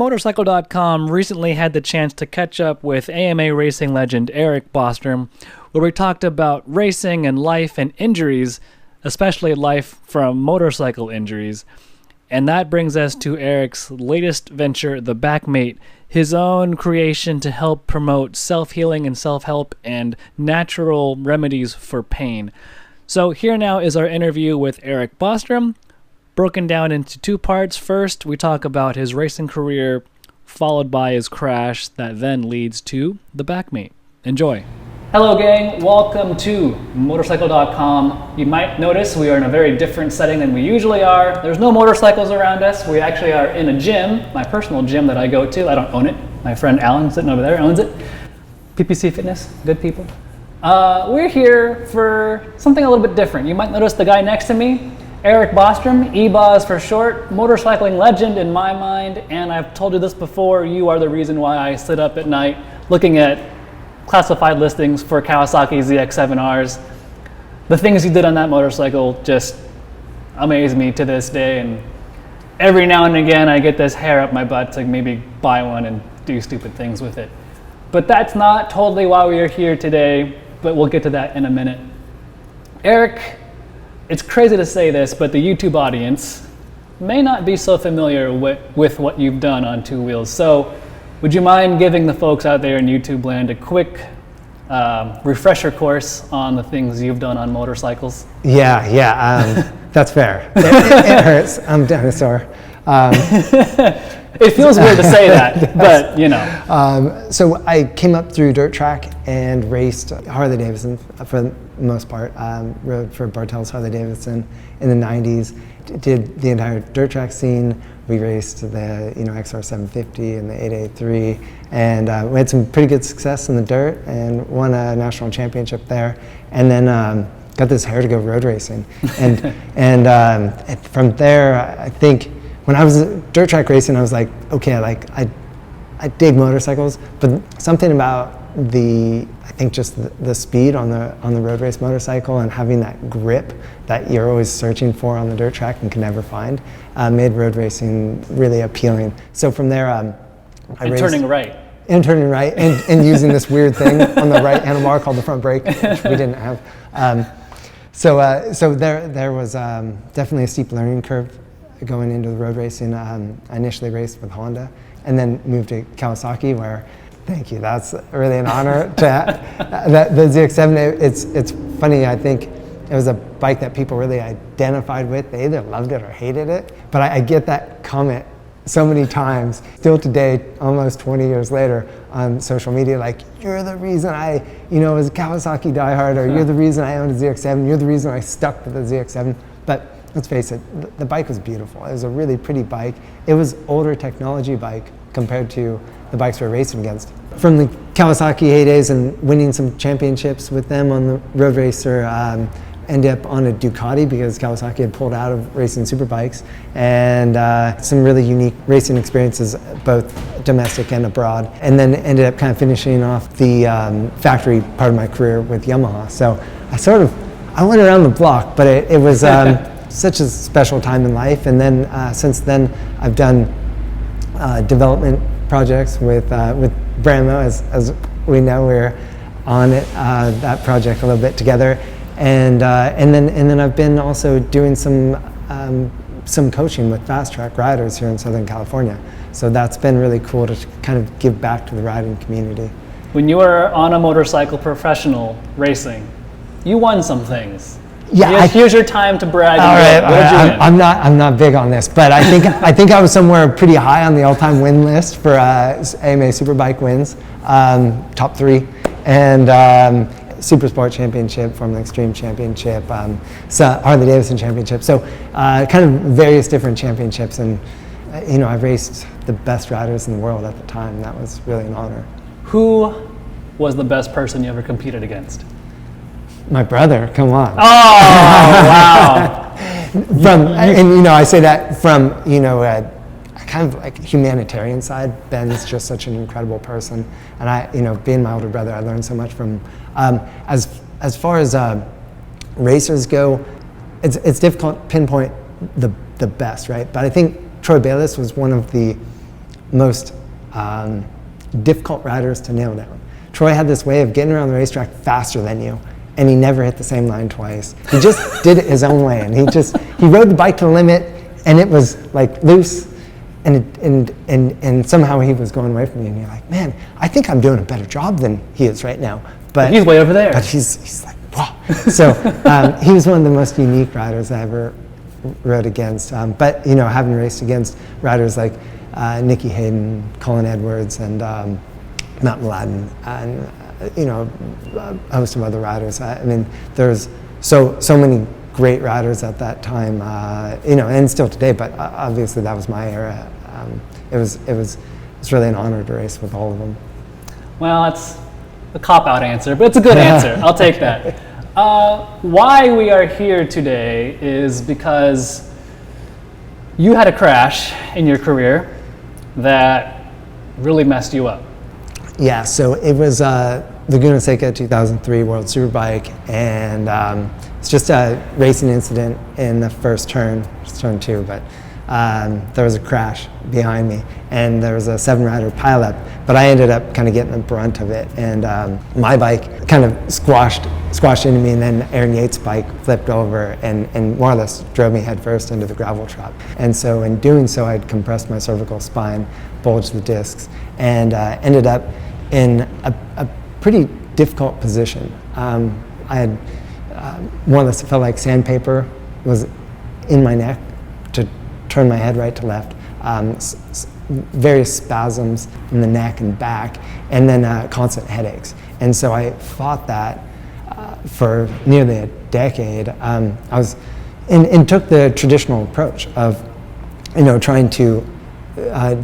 Motorcycle.com recently had the chance to catch up with AMA racing legend Eric Bostrom, where we talked about racing and life and injuries, especially life from motorcycle injuries. And that brings us to Eric's latest venture, the Backmate, his own creation to help promote self-healing and self-help and natural remedies for pain. So here now is our interview with Eric Bostrom, broken down into two parts. First, we talk about his racing career, followed by his crash that then leads to the Backmate. Enjoy. Hello gang, welcome to Motorcycle.com. You might notice we are in a very different setting than we usually are. There's no motorcycles around us. We actually are in a gym, my personal gym that I go to. I don't own it. My friend Alan sitting over there owns it. PPC Fitness, good people. We're here for something a little bit different. You might notice the guy next to me, Eric Bostrom, E-Boz for short, motorcycling legend in my mind, and I've told you this before, you are the reason why I sit up at night looking at classified listings for Kawasaki ZX7Rs. The things you did on that motorcycle just amaze me to this day, and every now and again I get this hair up my butt to maybe buy one and do stupid things with it. But that's not totally why we are here today, but we'll get to that in a minute. Eric, it's crazy to say this, but the YouTube audience may not be so familiar with what you've done on two wheels. So would you mind giving the folks out there in YouTube land a quick refresher course on the things you've done on motorcycles? Yeah, that's fair. It hurts. I'm a dinosaur. It feels weird to say that, but you know. So I came up through dirt track and raced Harley-Davidson for the most part. Rode for Bartels Harley-Davidson in the 90s. Did the entire dirt track scene. We raced the XR 750 and the 883, and we had some pretty good success in the dirt and won a national championship there. And then got this hair to go road racing, and from there, I think when I was dirt track racing, I was like, okay, I dig motorcycles, but something about I think just the speed on the road race motorcycle and having that grip that you're always searching for on the dirt track and can never find made road racing really appealing. So from there, I raced. Turning right. And turning right, and using this weird thing on the right handlebar called the front brake, which we didn't have. So there was definitely a steep learning curve going into the road racing. I initially raced with Honda, and then moved to Kawasaki, where, thank you, that's really an honor to the ZX7. It's funny, I think it was a bike that people really identified with. They either loved it or hated it, but I get that comment so many times, still today, almost 20 years later, on social media, like, you're the reason I was a Kawasaki diehard, or you're the reason I owned a ZX7, you're the reason I stuck with the ZX7. But let's face it, the bike was beautiful. It was a really pretty bike. It was older technology bike compared to the bikes we were racing against. From the Kawasaki heydays and winning some championships with them on the road racer, ended up on a Ducati because Kawasaki had pulled out of racing superbikes, and some really unique racing experiences, both domestic and abroad. And then ended up kind of finishing off the factory part of my career with Yamaha. So I went around the block, but it was such a special time in life. And then since then, I've done development projects with Bramo, as we know. We're on it, that project a little bit together, and then I've been also doing some coaching with fast track riders here in Southern California. So that's been really cool to kind of give back to the riding community. When you were on a motorcycle professional racing, you won some things. Yeah, here's your time to brag. All right, I'm not big on this, but I think I was somewhere pretty high on the all-time win list for AMA Superbike wins, top 3, and Super Sport Championship, Formula Extreme Championship, Harley-Davidson Championship. So kind of various different championships, and I raced the best riders in the world at the time. That was really an honor. Who was the best person you ever competed against? My brother, come on. Oh, wow. I say that from, a kind of like humanitarian side. Ben's just such an incredible person. And being my older brother, I learned so much from, as far as racers go, it's difficult to pinpoint the best, right? But I think Troy Bayliss was one of the most difficult riders to nail down. Troy had this way of getting around the racetrack faster than you, and he never hit the same line twice. He just did it his own way, and he rode the bike to the limit, and it was like loose, and somehow he was going away from you, and you're like, man, I think I'm doing a better job than he is right now. But he's way over there. But he's like, wow. So he was one of the most unique riders I ever rode against. But having raced against riders like Nicky Hayden, Colin Edwards, and Matt Mladen, and a host of other riders. I mean, there's so many great riders at that time, and still today. But obviously, that was my era. It's really an honor to race with all of them. Well, that's a cop-out answer, but it's a good answer. I'll take that. Why we are here today is because you had a crash in your career that really messed you up. Yeah, so it was Laguna Seca 2003 World Superbike, and it's just a racing incident in the first turn, it's turn 2, but there was a crash behind me, and there was a 7-rider pileup, but I ended up kind of getting the brunt of it, and my bike kind of squashed into me, and then Aaron Yates' bike flipped over and more or less drove me headfirst into the gravel trap. And so in doing so, I'd compressed my cervical spine, bulged the discs, and ended up in a pretty difficult position. I had more or less, it felt like sandpaper was in my neck to turn my head right to left, various spasms in the neck and back, and then constant headaches. And so I fought that for nearly a decade. I was and took the traditional approach of trying to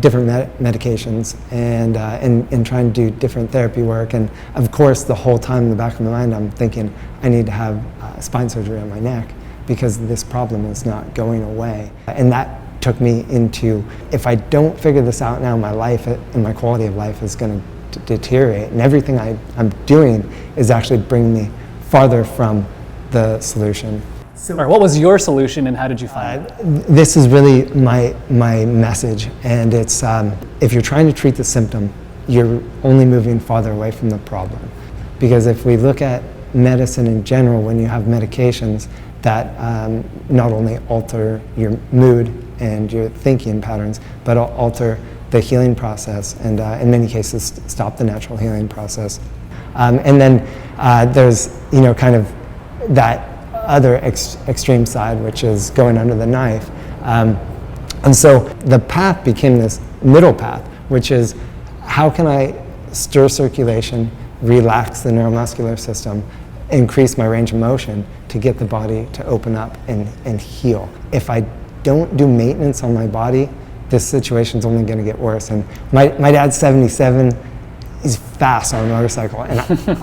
different medications and trying to do different therapy work. And of course, the whole time in the back of my mind, I'm thinking I need to have spine surgery on my neck because this problem is not going away. And that took me into, if I don't figure this out now, my life and my quality of life is going to deteriorate. And everything I'm doing is actually bringing me farther from the solution. So, all right, what was your solution and how did you find it? This is really my message, and it's if you're trying to treat the symptom, you're only moving farther away from the problem. Because if we look at medicine in general, when you have medications that not only alter your mood and your thinking patterns, but alter the healing process, and in many cases stop the natural healing process. And then there's kind of that other extreme side, which is going under the knife. And so the path became this middle path, which is how can I stir circulation, relax the neuromuscular system, increase my range of motion to get the body to open up and heal. If I don't do maintenance on my body, this situation's only going to get worse. And my dad's 77. He's fast on a motorcycle, and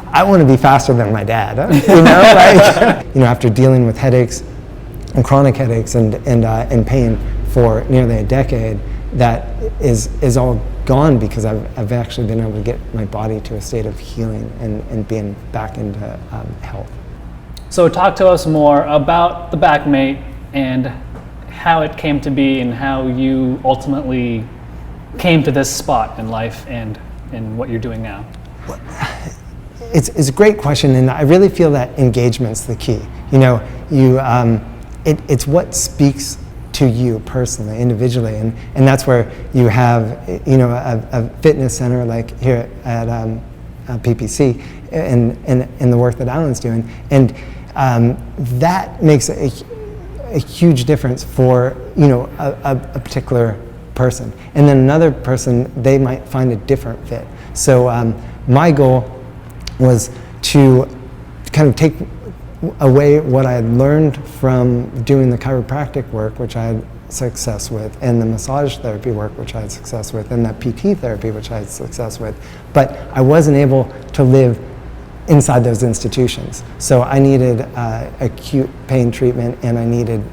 I want to be faster than my dad. After dealing with headaches and chronic headaches and pain for nearly a decade, that is all gone because I've actually been able to get my body to a state of healing and being back into health. So talk to us more about the Backmate and how it came to be and how you ultimately came to this spot in life and what you're doing now. It's a great question, and I really feel that engagement's the key. It's what speaks to you personally, individually, and that's where you have a fitness center like here at PPC and the work that Alan's doing, and that makes a huge difference for a particular person, and then another person, they might find a different fit. So my goal was to kind of take away what I had learned from doing the chiropractic work, which I had success with, and the massage therapy work, which I had success with, and that PT therapy, which I had success with, but I wasn't able to live inside those institutions. So I needed acute pain treatment, and I needed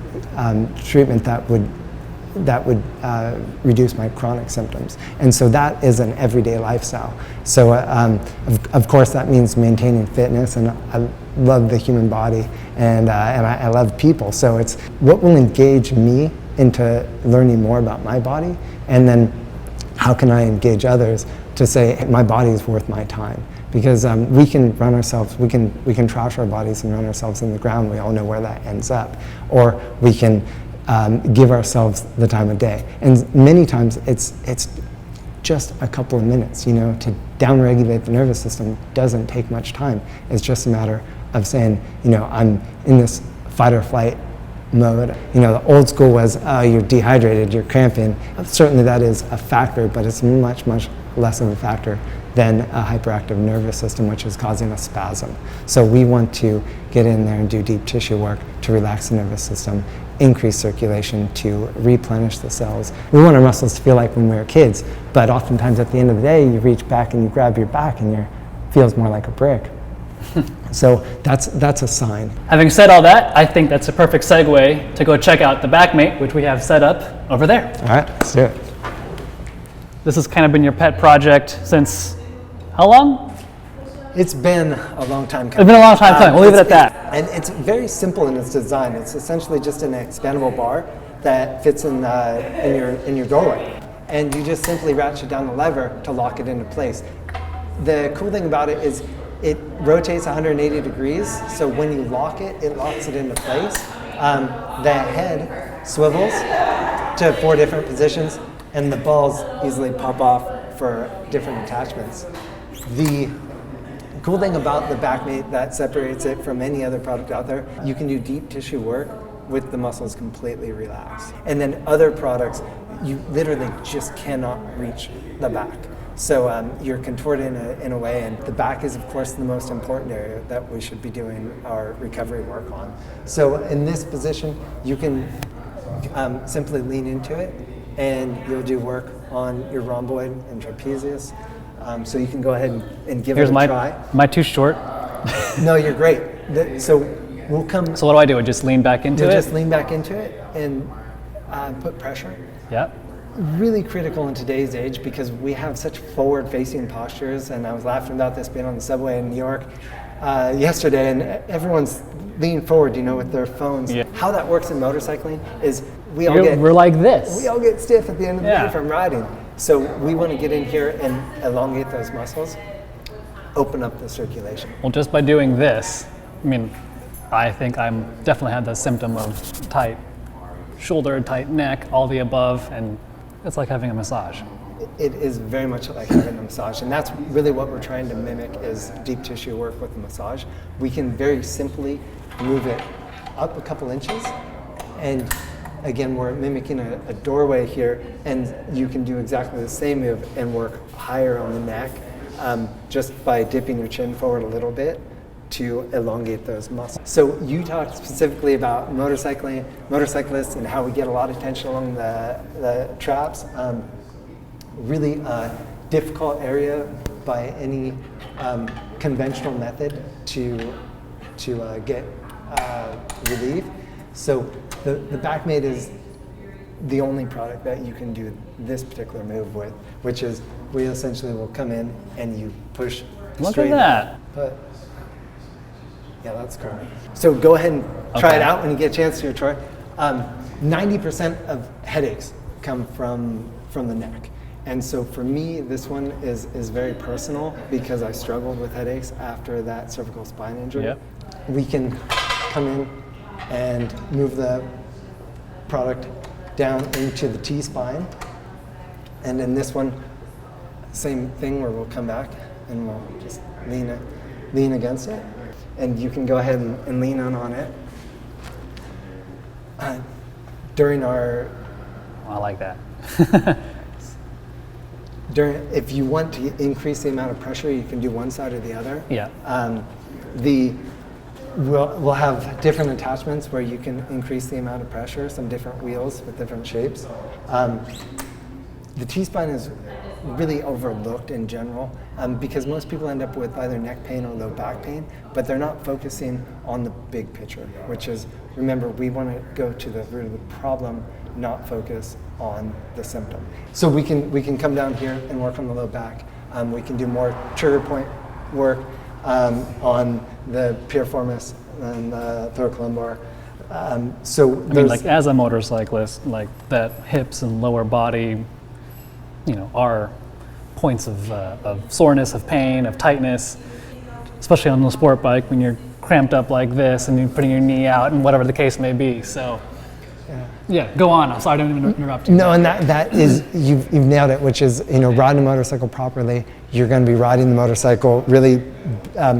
treatment that would reduce my chronic symptoms. And so that is an everyday lifestyle. So of course that means maintaining fitness, and I love the human body, and I love people. So it's what will engage me into learning more about my body, and then how can I engage others to say, hey, my body is worth my time? Because we can run ourselves, we can trash our bodies and run ourselves in the ground. We all know where that ends up. Or we can give ourselves the time of day. And many times it's just a couple of minutes, you know, to downregulate the nervous system doesn't take much time. It's just a matter of saying, you know, I'm in this fight or flight mode. You know, the old school was, oh, you're dehydrated, you're cramping. Certainly that is a factor, but it's much, much less of a factor than a hyperactive nervous system, which is causing a spasm. So we want to get in there and do deep tissue work to relax the nervous system, increase circulation, to replenish the cells. We want our muscles to feel like when we were kids, but oftentimes at the end of the day, you reach back and you grab your back and it feels more like a brick. So that's a sign. Having said all that, I think that's a perfect segue to go check out the Backmate, which we have set up over there. All right, let's do it. This has kind of been your pet project since how long? It's been a long time coming. It's been a long time coming. We'll leave it at that. And it's very simple in its design. It's essentially just an expandable bar that fits in your doorway. And you just simply ratchet down the lever to lock it into place. The cool thing about it is it rotates 180 degrees, so when you lock it, it locks it into place. The head swivels to 4 different positions, and the balls easily pop off for different attachments. The cool thing about the Backmate that separates it from any other product out there, you can do deep tissue work with the muscles completely relaxed. And then other products, you literally just cannot reach the back. So you're contorted in a way, and the back is, of course, the most important area that we should be doing our recovery work on. So in this position, you can simply lean into it, and you'll do work on your rhomboid and trapezius. So you can go ahead and give it a try. Am I too short? No, you're great. So we'll come. So what do I do? I just lean back into it? Just lean back into it and put pressure. Yeah. Really critical in today's age because we have such forward-facing postures, and I was laughing about this being on the subway in New York yesterday, and everyone's leaning forward, you know, with their phones. Yeah. How that works in motorcycling is we're like this. We all get stiff at the end of the day from riding. So we want to get in here and elongate those muscles, open up the circulation. Well, just by doing this, I mean, I think I'm definitely had the symptom of tight shoulder, tight neck, all the above, and it's like having a massage. It is very much like having a massage, and that's really what we're trying to mimic is deep tissue work with the massage. We can very simply move it up a couple inches, and again, we're mimicking a doorway here, and you can do exactly the same move and work higher on the neck just by dipping your chin forward a little bit to elongate those muscles. So you talked specifically about motorcyclists and how we get a lot of tension along the traps. Really difficult area by any conventional method to get relief. So the Backmate is the only product that you can do this particular move with, which is we essentially will come in and you push Look straight at that. But yeah, that's cool. So go ahead and try it out when you get a chance to, Troy. 90% of headaches come from the neck. And so for me, this one is very personal because I struggled with headaches after that cervical spine injury. Yep. We can come in and move the product down into the T-spine. And in this one, same thing where we'll come back and we'll just lean against it. And you can go ahead and lean on it. During our... I like that. If you want to increase the amount of pressure, you can do one side or the other. Yeah. We'll have different attachments where you can increase the amount of pressure, some different wheels with different shapes. The T-spine is really overlooked in general because most people end up with either neck pain or low back pain, but they're not focusing on the big picture, which is, remember, we want to go to the root of the problem, not focus on the symptom. So we can come down here and work on the low back. We can do more trigger point work on the piriformis and the thoracolumbar. I mean, like as a motorcyclist, like that hips and lower body are points of soreness, of pain, of tightness, especially on the sport bike when you're cramped up like this and you're putting your knee out and whatever the case may be. So yeah, go on. I'm sorry, I didn't interrupt you. No, and that is, you've nailed it, which is, riding a motorcycle properly, you're going to be riding the motorcycle really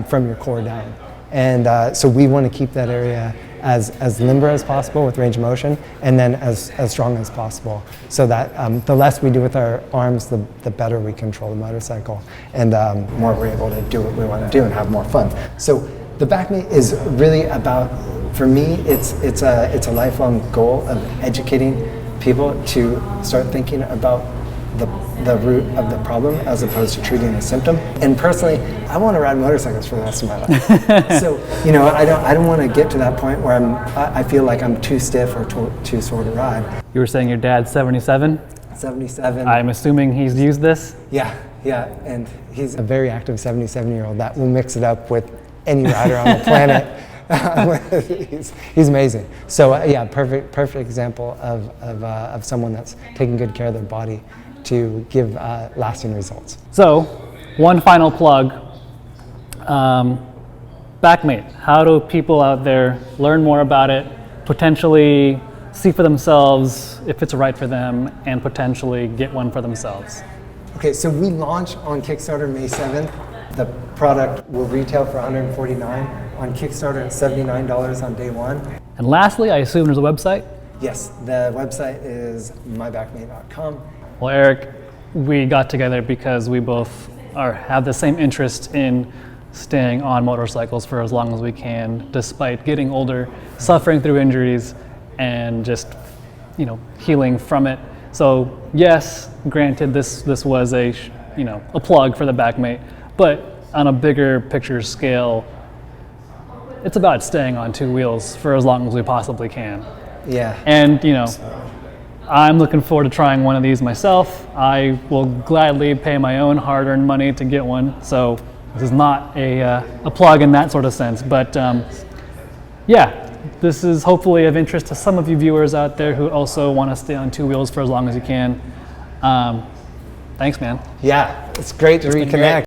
from your core down. And so we want to keep that area as limber as possible with range of motion, and then as strong as possible, so that the less we do with our arms, the better we control the motorcycle, and more we're able to do what we want to do and have more fun. So the Backmate is really about, for me, it's a lifelong goal of educating people to start thinking about the root of the problem as opposed to treating the symptom. And personally, I want to ride motorcycles for the rest of my life. So, I don't want to get to that point where I feel like I'm too stiff or too sore to ride. You were saying your dad's 77? 77. I'm assuming he's used this? Yeah, and he's a very active 77-year-old that will mix it up with any rider on the planet. He's amazing. So perfect example of someone that's taking good care of their body to give lasting results. So, one final plug. Backmate, how do people out there learn more about it, potentially see for themselves if it's right for them, and potentially get one for themselves? Okay, so we launch on Kickstarter May 7th. The product will retail for $149 on Kickstarter at $79 on day one. And lastly, I assume there's a website? Yes, the website is mybackmate.com. Well, Eric, we got together because we both have the same interest in staying on motorcycles for as long as we can, despite getting older, suffering through injuries, and just healing from it. So yes, granted, this was a plug for the Backmate, but on a bigger picture scale, it's about staying on two wheels for as long as we possibly can. Yeah. And I'm looking forward to trying one of these myself. I will gladly pay my own hard-earned money to get one. So this is not a plug in that sort of sense. But this is hopefully of interest to some of you viewers out there who also want to stay on two wheels for as long as you can. Thanks, man. Yeah, it's great to reconnect.